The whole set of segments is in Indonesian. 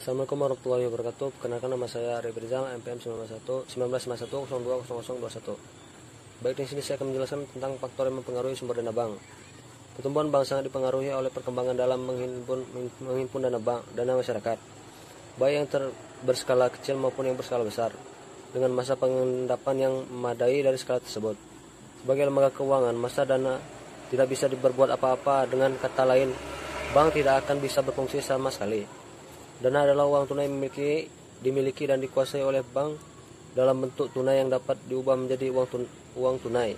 Assalamualaikum warahmatullahi wabarakatuh. Perkenalkan, nama saya Arif Rizal, MPM 1991 Baik, di sini saya akan menjelaskan tentang faktor yang mempengaruhi sumber dana bank. Pertumbuhan bank sangat dipengaruhi oleh perkembangan dalam menghimpun dana masyarakat, baik yang berskala kecil maupun yang berskala besar, dengan masa pengendapan yang memadai dari skala tersebut. Sebagai lembaga keuangan, masa dana tidak bisa berbuat apa-apa. Dengan kata lain, bank tidak akan bisa berfungsi sama sekali. Dana adalah uang tunai dimiliki dan dikuasai oleh bank dalam bentuk tunai yang dapat diubah menjadi uang tunai.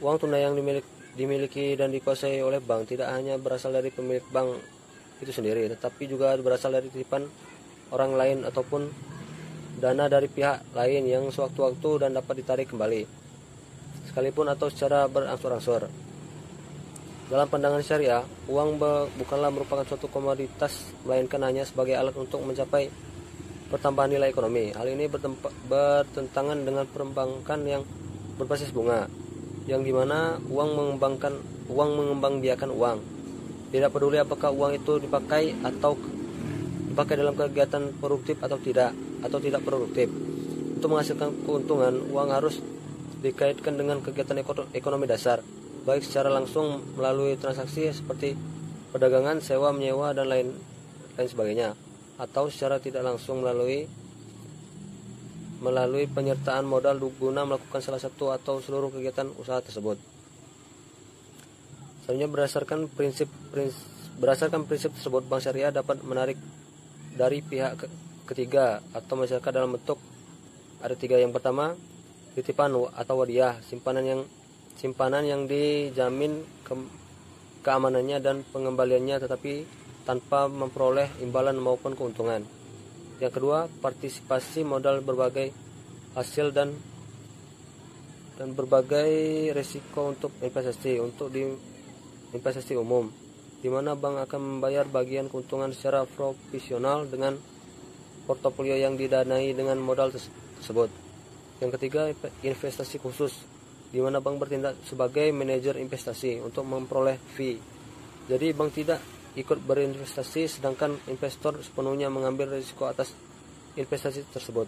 Uang tunai yang dimiliki dan dikuasai oleh bank tidak hanya berasal dari pemilik bank itu sendiri, tetapi juga berasal dari titipan orang lain ataupun dana dari pihak lain yang sewaktu-waktu dan dapat ditarik kembali, sekalipun atau secara berangsur-angsur. Dalam pandangan syariah, uang bukanlah merupakan suatu komoditas, melainkan hanya sebagai alat untuk mencapai pertambahan nilai ekonomi. Hal ini bertentangan dengan perbankan yang berbasis bunga, yang dimana uang mengembangbiakan uang. Tidak peduli apakah uang itu dipakai dalam kegiatan produktif atau tidak produktif. Untuk menghasilkan keuntungan, uang harus dikaitkan dengan kegiatan ekonomi dasar, baik secara langsung melalui transaksi seperti perdagangan, sewa, menyewa, dan lain sebagainya, atau secara tidak langsung melalui penyertaan modal guna melakukan salah satu atau seluruh kegiatan usaha tersebut. Selanjutnya, berdasarkan prinsip tersebut, bank syariah dapat menarik dari pihak ketiga atau masyarakat dalam bentuk ada tiga. Yang pertama, titipan atau wadiah, simpanan yang dijamin keamanannya dan pengembaliannya tetapi tanpa memperoleh imbalan maupun keuntungan. Yang kedua, partisipasi modal berbagai hasil dan berbagai risiko untuk investasi umum, di mana bank akan membayar bagian keuntungan secara proporsional dengan portofolio yang didanai dengan modal tersebut. Yang ketiga, investasi khusus, di mana bank bertindak sebagai manajer investasi untuk memperoleh fee. Jadi bank tidak ikut berinvestasi, sedangkan investor sepenuhnya mengambil risiko atas investasi tersebut.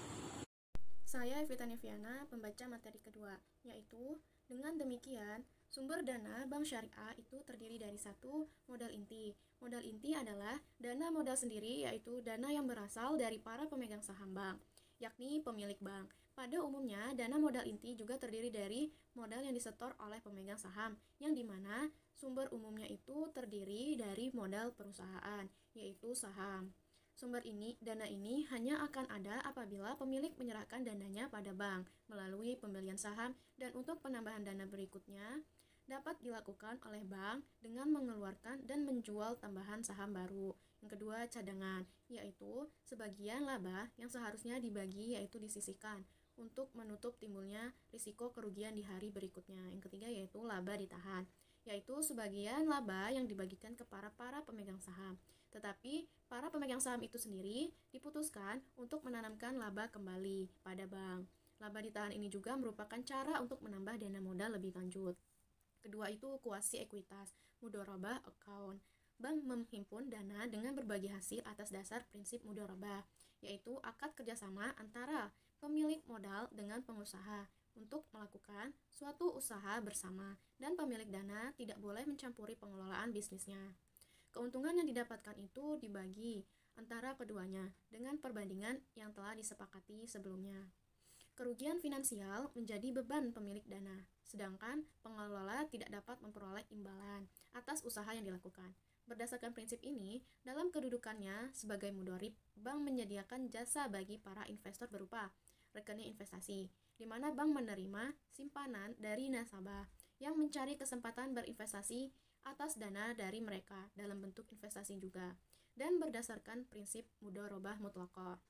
Saya Evita Neviana, pembaca materi kedua, yaitu dengan demikian sumber dana bank syariah itu terdiri dari satu, modal inti. Modal inti adalah dana modal sendiri, yaitu dana yang berasal dari para pemegang saham bank, yakni pemilik bank. Pada umumnya, dana modal inti juga terdiri dari modal yang disetor oleh pemegang saham, yang dimana sumber umumnya itu terdiri dari modal perusahaan, yaitu saham. Dana ini hanya akan ada apabila pemilik menyerahkan dananya pada bank melalui pembelian saham, dan untuk penambahan dana berikutnya dapat dilakukan oleh bank dengan mengeluarkan dan menjual tambahan saham baru. Yang kedua, cadangan, yaitu sebagian laba yang seharusnya dibagi yaitu disisihkan untuk menutup timbulnya risiko kerugian di hari berikutnya. Yang ketiga yaitu laba ditahan, yaitu sebagian laba yang dibagikan kepada para pemegang saham. Tetapi para pemegang saham itu sendiri diputuskan untuk menanamkan laba kembali pada bank. Laba ditahan ini juga merupakan cara untuk menambah dana modal lebih lanjut. Kedua itu kuasi ekuitas, mudharabah account. Bank menghimpun dana dengan berbagi hasil atas dasar prinsip mudharabah, yaitu akad kerjasama antara pemilik modal dengan pengusaha untuk melakukan suatu usaha bersama, dan pemilik dana tidak boleh mencampuri pengelolaan bisnisnya. Keuntungan yang didapatkan itu dibagi antara keduanya dengan perbandingan yang telah disepakati sebelumnya. Kerugian finansial menjadi beban pemilik dana, sedangkan pengelola tidak dapat memperoleh imbalan atas usaha yang dilakukan. Berdasarkan prinsip ini, dalam kedudukannya sebagai mudharib, bank menyediakan jasa bagi para investor berupa rekening investasi, di mana bank menerima simpanan dari nasabah yang mencari kesempatan berinvestasi atas dana dari mereka dalam bentuk investasi juga, dan berdasarkan prinsip mudharabah mutlaqah.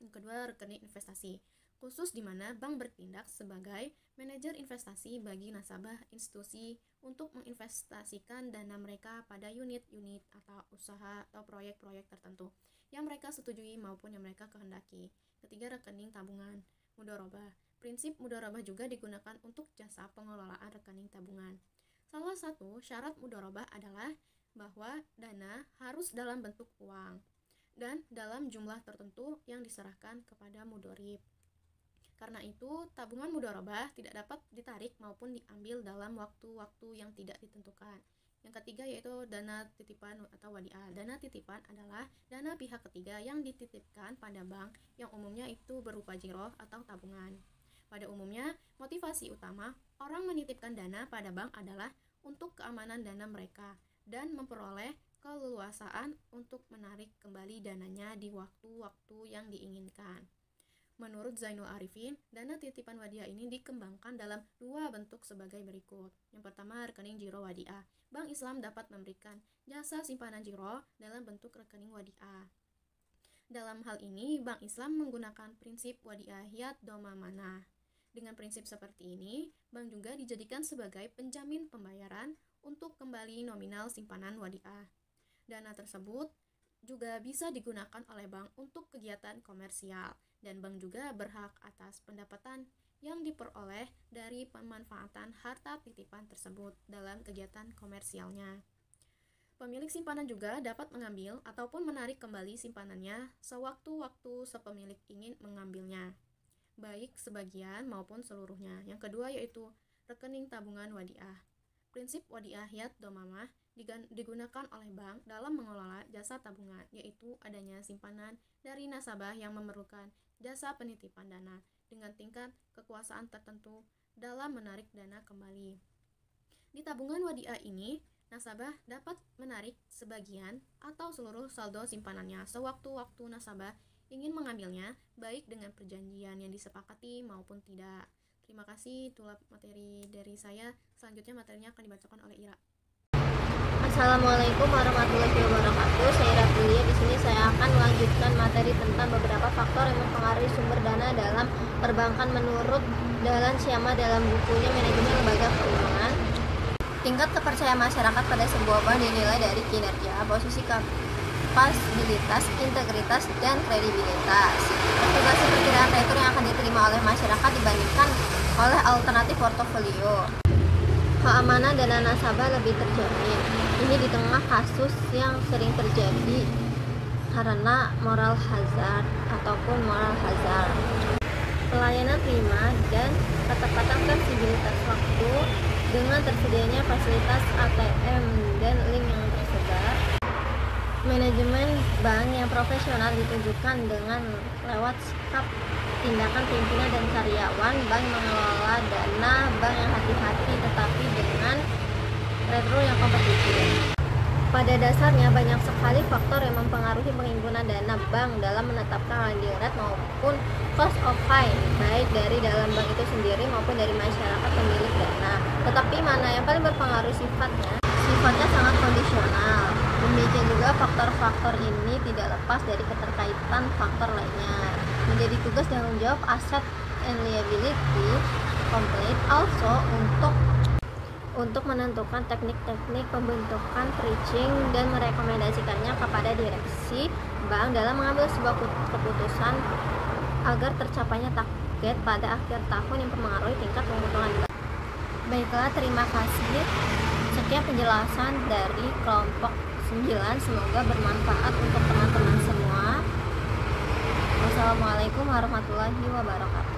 Yang kedua, rekening investasi khusus, di mana bank bertindak sebagai manajer investasi bagi nasabah institusi untuk menginvestasikan dana mereka pada unit-unit atau usaha atau proyek-proyek tertentu yang mereka setujui maupun yang mereka kehendaki. Ketiga, rekening tabungan mudharabah. Prinsip mudharabah juga digunakan untuk jasa pengelolaan rekening tabungan. Salah satu syarat mudharabah adalah bahwa dana harus dalam bentuk uang dan dalam jumlah tertentu yang diserahkan kepada mudorib. Karena itu, tabungan mudorobah tidak dapat ditarik maupun diambil dalam waktu-waktu yang tidak ditentukan. Yang ketiga yaitu dana titipan atau wadiah. Dana titipan adalah dana pihak ketiga yang dititipkan pada bank yang umumnya itu berupa jiroh atau tabungan. Pada umumnya, motivasi utama orang menitipkan dana pada bank adalah untuk keamanan dana mereka dan memperoleh keleluasaan untuk menarik kembali dananya di waktu-waktu yang diinginkan. Menurut Zainul Arifin, dana titipan wadiah ini dikembangkan dalam dua bentuk sebagai berikut. Yang pertama, rekening jiro wadiah. Bank Islam dapat memberikan jasa simpanan jiro dalam bentuk rekening wadiah. Dalam hal ini, Bank Islam menggunakan prinsip wadiahiyat domamana. Dengan prinsip seperti ini, bank juga dijadikan sebagai penjamin pembayaran untuk kembali nominal simpanan wadiah. Dana tersebut juga bisa digunakan oleh bank untuk kegiatan komersial, dan bank juga berhak atas pendapatan yang diperoleh dari pemanfaatan harta titipan tersebut dalam kegiatan komersialnya. Pemilik simpanan juga dapat mengambil ataupun menarik kembali simpanannya sewaktu-waktu sepemilik ingin mengambilnya, baik sebagian maupun seluruhnya. Yang kedua yaitu rekening tabungan wadiah. Prinsip wadiahiyat domamah digunakan oleh bank dalam mengelola jasa tabungan, yaitu adanya simpanan dari nasabah yang memerlukan jasa penitipan dana dengan tingkat kekuasaan tertentu dalam menarik dana kembali. Di tabungan wadiah ini, nasabah dapat menarik sebagian atau seluruh saldo simpanannya sewaktu-waktu nasabah ingin mengambilnya, baik dengan perjanjian yang disepakati maupun tidak. Terima kasih, itulah materi dari saya. Selanjutnya materinya akan dibacakan oleh Ira. Assalamualaikum warahmatullahi wabarakatuh. Saya Ratulia. Di sini saya akan melanjutkan materi tentang beberapa faktor yang mempengaruhi sumber dana dalam perbankan menurut Dahlan Syama dalam bukunya Manajemen Lembaga Keuangan. Tingkat kepercayaan masyarakat pada sebuah bank dinilai dari kinerja, posisi kapasitas, integritas, dan kredibilitas. Reputasi perkiraan retur yang akan diterima oleh masyarakat dibandingkan oleh alternatif portofolio. Keamanan dana nasabah lebih terjamin. Ini di tengah kasus yang sering terjadi karena moral hazard ataupun moral hazard. Pelayanan prima dan ketepatan fleksibilitas waktu dengan tersedianya fasilitas ATM dan link yang tersebar. Manajemen bank yang profesional ditunjukkan dengan lewat sikap tindakan pimpinan dan karyawan. Bank mengelola dana bank yang hati-hati tetapi dengan retro yang kompetitif. Pada dasarnya banyak sekali faktor yang mempengaruhi penghimpunan dana bank dalam menetapkan lending rate maupun cost of fund, baik dari dalam bank itu sendiri maupun dari masyarakat pemilik dana. Tetapi mana yang paling berpengaruh sifatnya? Sifatnya sangat kondisional. Demikian juga faktor-faktor ini tidak lepas dari keterkaitan faktor lainnya. Menjadi tugas dan tanggung jawab asset and liability complete also untuk menentukan teknik-teknik pembentukan preaching dan merekomendasikannya kepada direksi bank dalam mengambil sebuah keputusan agar tercapainya target pada akhir tahun yang mempengaruhi tingkat keuntungan bank. Baiklah, terima kasih. Sekian penjelasan dari kelompok 9, semoga bermanfaat untuk teman-teman semua. Wassalamualaikum warahmatullahi wabarakatuh.